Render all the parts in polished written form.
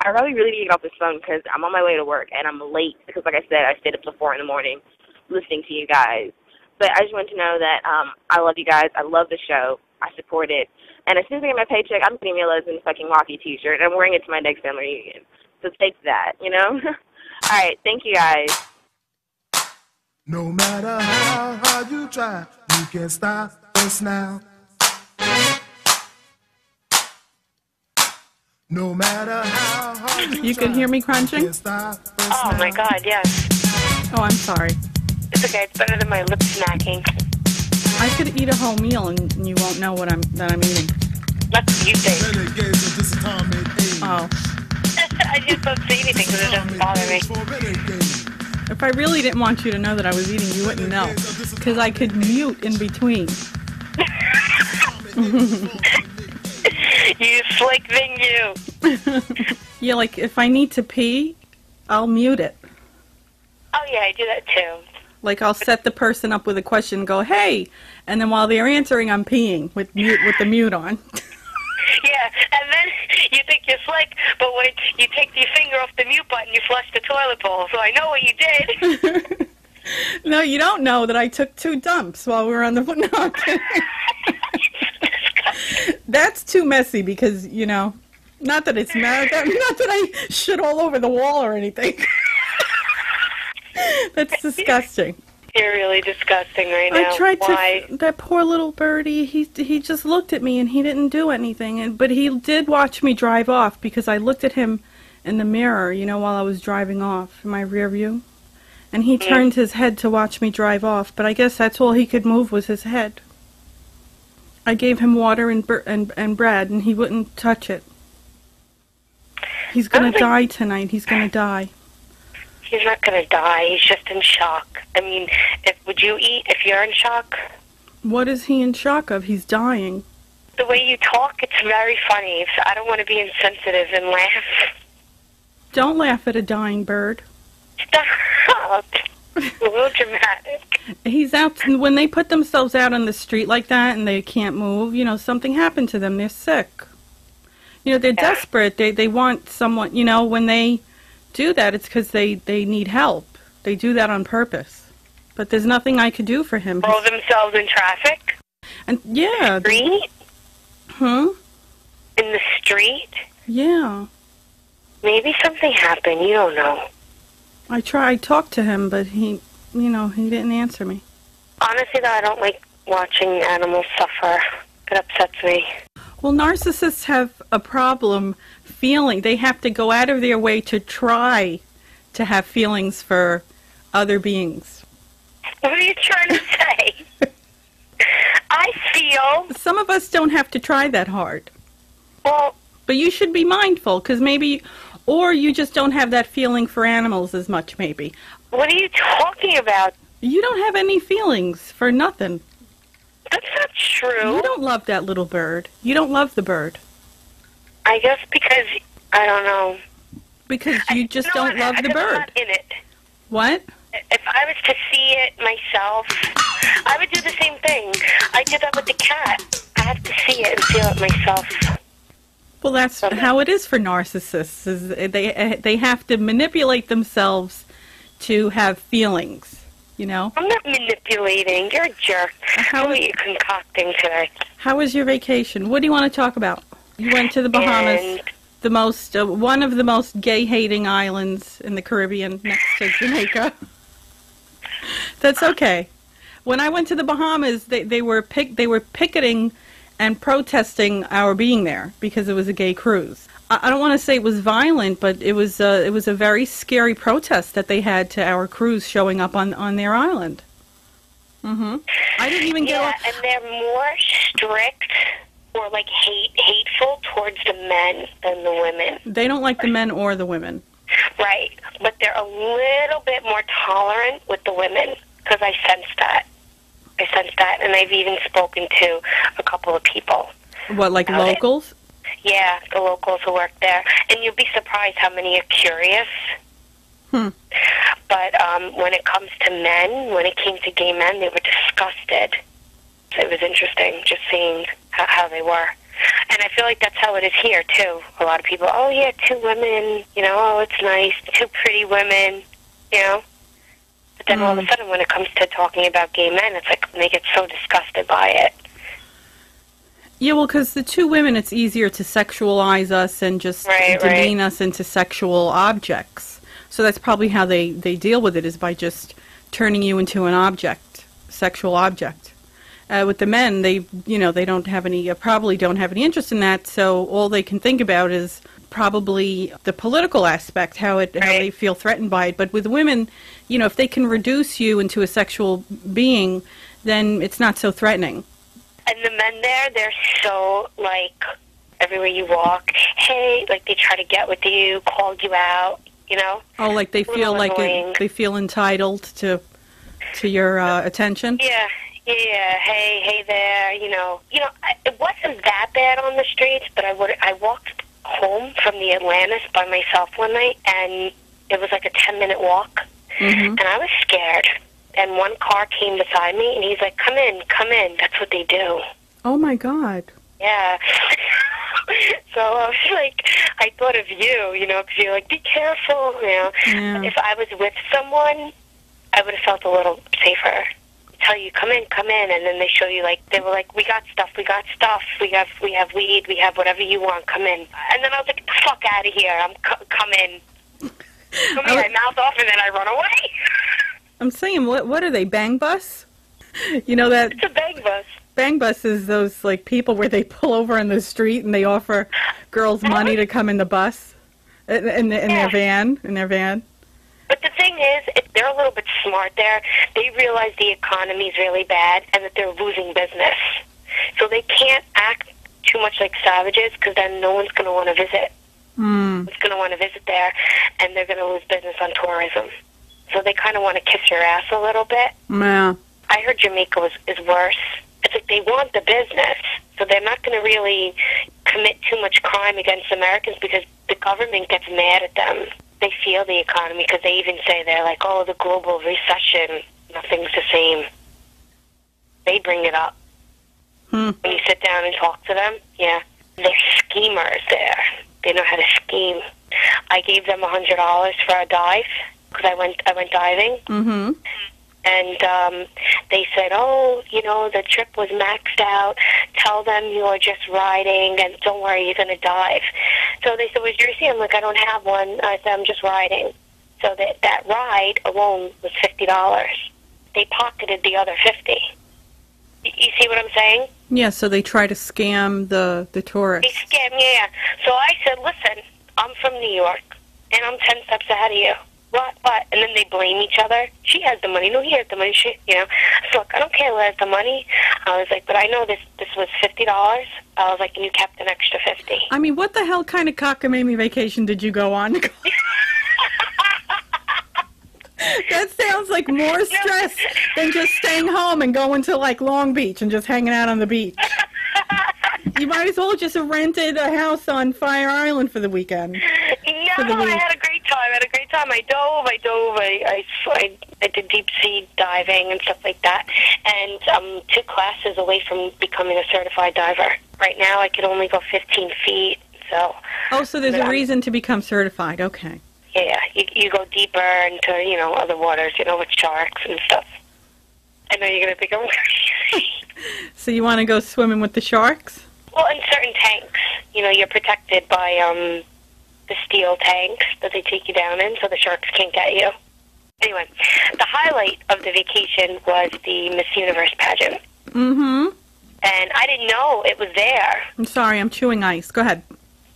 I really, really need to get off this phone because I'm on my way to work and I'm late because, like I said, I stayed up till 4 in the morning listening to you guys. But I just want to know that I love you guys. I love the show. I support it. And as soon as I get my paycheck, I'm getting me a Lesbian fucking Mafia t-shirt, and I'm wearing it to my next family reunion. So take that, you know? All right, thank you guys. No matter how hard you try, you can't stop us now. No matter how hard you can hear me crunching? Oh my God, yes. Oh, I'm sorry. It's okay. It's better than my lip smacking. I could eat a whole meal and you won't know what I'm eating. That's what you think. Oh. I just don't say anything because it doesn't bother me. If I really didn't want you to know that I was eating, you wouldn't know. Because I could mute in between. You slick thing, you. Yeah, like if I need to pee, I'll mute it. Oh, yeah, I do that too. Like I'll set the person up with a question and go, hey, and then while they're answering, I'm peeing with the mute on. Yeah, and then you think you're slick, but when you take your finger off the mute button, you flush the toilet bowl. So I know what you did. No, you don't know that I took 2 dumps while we were on the phone. No, that's too messy because, you know, not that it's not that I shit all over the wall or anything. That's disgusting. You're really disgusting right now. I tried Why? to. That poor little birdie. He just looked at me and he didn't do anything. But he did watch me drive off because I looked at him in the mirror, you know, while I was driving off in my rear view, and he turned his head to watch me drive off. But I guess that's all he could move was his head. I gave him water and bread, and he wouldn't touch it. He's gonna die tonight. He's gonna die. He's not going to die. He's just in shock. I mean, would you eat if you're in shock? What is he in shock of? He's dying. The way you talk, it's very funny. So I don't want to be insensitive and laugh. Don't laugh at a dying bird. Stop. A little dramatic. He's out. When they put themselves out on the street like that and they can't move, you know, something happened to them. They're sick. You know, they're desperate. They want someone, you know, when they do that, it's because they need help. They do that on purpose. But there's nothing I could do for him. Throw themselves in traffic? And yeah. Street? Huh? In the street? Yeah. Maybe something happened. You don't know. I talked to him, but he didn't answer me. Honestly, though, I don't like watching animals suffer. It upsets me. Well, narcissists have a problem feeling. They have to go out of their way to try to have feelings for other beings. What are you trying to say? I feel... Some of us don't have to try that hard. Well... But you should be mindful, because maybe... Or you just don't have that feeling for animals as much, maybe. What are you talking about? You don't have any feelings for nothing. That's not true. You don't love that little bird. You don't love the bird. I guess because, I don't know. Because you just don't love the bird. I'm not in it. What? If I was to see it myself, I would do the same thing. I did that with the cat. I have to see it and feel it myself. Well, that's how it is for narcissists. Is they have to manipulate themselves to have feelings, you know? I'm not manipulating. You're a jerk. What are you concocting today? How was your vacation? What do you want to talk about? You went to the Bahamas, one of the most gay-hating islands in the Caribbean, next to Jamaica. That's okay. When I went to the Bahamas, they were picketing and protesting our being there because it was a gay cruise. I don't want to say it was violent, but it was a very scary protest that they had to our cruise showing up on their island. Mm-hmm. I didn't even get off. And they're more strict or like hateful towards the men than the women. They don't like the men or the women. Right, but they're a little bit more tolerant with the women because I sensed that. And I've even spoken to a couple of people. What, like locals? Yeah, the locals who work there. And you'll be surprised how many are curious. But when it comes to men, when it came to gay men, they were disgusted. So it was interesting just seeing how they were. And And I feel like that's how it is here, too. A lot of people, oh, yeah, 2 women, you know, oh, it's nice, 2 pretty women, you know. But then all of a sudden, when it comes to talking about gay men, it's like they get so disgusted by it. Yeah, well, because the 2 women, it's easier to sexualize us and just demean us into sexual objects. So that's probably how they deal with it, is by just turning you into an object, sexual object. With the men, they don't have any, probably don't have any interest in that. So all they can think about is probably the political aspect, how they feel threatened by it. But with women, you know, if they can reduce you into a sexual being, then it's not so threatening. And the men there, they're so, like, everywhere you walk, hey, like, they try to get with you, call you out, you know? Oh, like they feel like they feel entitled to your attention? Yeah, hey there, you know. It wasn't that bad on the streets, but I walked home from the Atlantis by myself one night, and it was like a 10-minute walk, and I was scared. And one car came beside me, and he's like, come in. That's what they do. Oh, my God. Yeah. So I was like, I thought of you, you know, because you're like, be careful, you know. Yeah. If I was with someone, I would have felt a little safer. Tell you, come in, and then they show you, like, they were like, we got stuff, we have weed, we have whatever you want, come in. And then I was like, get the fuck out of here, come in. Come here, I mouth off, and then I run away. I'm saying, what are they, Bang Bus? You know that? It's a Bang Bus. Bang Bus is those, like, people where they pull over in the street and they offer girls money to come in the bus, in their van. But the thing is, they're a little bit smart there. They realize the economy is really bad and that they're losing business. So they can't act too much like savages, because then no one's going to want to visit. It's going to want to visit there, and they're going to lose business on tourism. So they kind of want to kiss your ass a little bit. Yeah. I heard Jamaica is worse. It's like they want the business, so they're not going to really commit too much crime against Americans, because the government gets mad at them. They feel the economy, because they even say, they're like, oh, the global recession, nothing's the same. They bring it up. When you sit down and talk to them, yeah, they're schemers there. They know how to scheme. I gave them $100 for a dive, because I went diving. And they said, oh, you know, the trip was maxed out. Tell them you're just riding, and don't worry, you're going to dive. So they said, where's your receipt? I'm like, I don't have one. I said, I'm just riding. So that ride alone was $50. They pocketed the other $50. You see what I'm saying? Yeah, so they try to scam the tourists. They scam, yeah. So I said, listen, I'm from New York, and I'm 10 steps ahead of you. What? And then they blame each other. She has the money. No, he has the money. You know. So, look, I don't care who has the money. I was like, but I know this was $50. I was like, and you kept an extra $50. I mean, what the hell kind of cockamamie vacation did you go on? That sounds like more stress than just staying home and going to, like, Long Beach and just hanging out on the beach. You might as well just have rented a house on Fire Island for the weekend. No, I had a great time. I dove. I did deep sea diving and stuff like that. And I'm 2 classes away from becoming a certified diver. Right now, I could only go 15 feet. So. Oh, so there's a reason to become certified. Okay. Yeah, you go deeper into, you know, other waters, you know, with sharks and stuff. I know you're going to think I'm crazy. So you want to go swimming with the sharks? Well, in certain tanks, you know, you're protected by the steel tanks that they take you down in, so the sharks can't get you. Anyway, the highlight of the vacation was the Miss Universe pageant. And I didn't know it was there. I'm sorry, I'm chewing ice. Go ahead.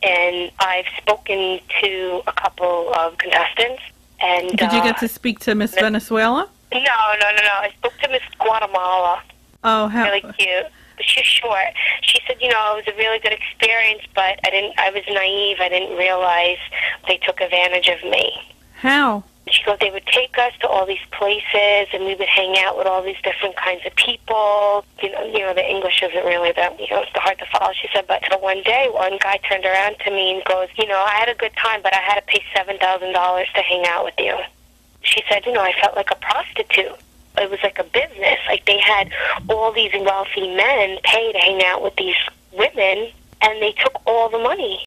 And I've spoken to a couple of contestants. And did you get to speak to Miss Venezuela? No. I spoke to Miss Guatemala. Oh, how really cute. But she's short. She said, you know, it was a really good experience, but I was naive. I didn't realize they took advantage of me. How? She goes, they would take us to all these places, and we would hang out with all these different kinds of people. You know, the English isn't really that, you know, it's hard to follow. She said, but one day, one guy turned around to me and goes, you know, I had a good time, but I had to pay $7,000 to hang out with you. She said, you know, I felt like a prostitute. It was like a business. Like, they had all these wealthy men pay to hang out with these women, and they took all the money.